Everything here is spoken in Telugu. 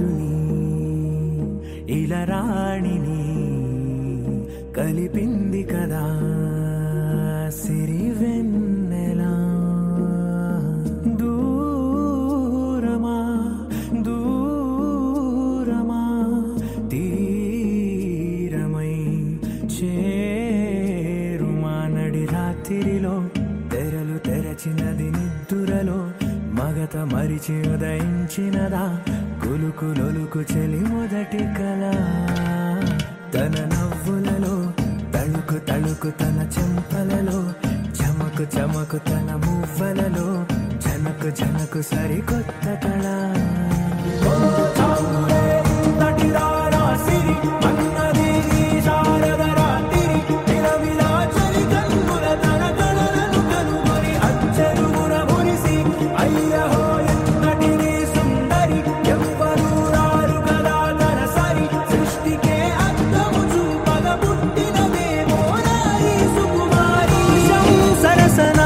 రాజుని ఇలా రాణిని కలిపింది కదా సిరి వెన్నెలా. దూరమా దూరమా తీరమై చేరుమా నడి రాత్రిలో తెరలు తెరచినది నిద్దురలో మగత మరిచి ఉదయించినదా కులుకు లొలుకు చెలి మొదటి కళ. తన నవ్వులలో తళుకు తళుకు తన చెంపలలో చమకు చమకు తన మువ్వలలో జనకు జనకు సరికొత్త కళ. సరసన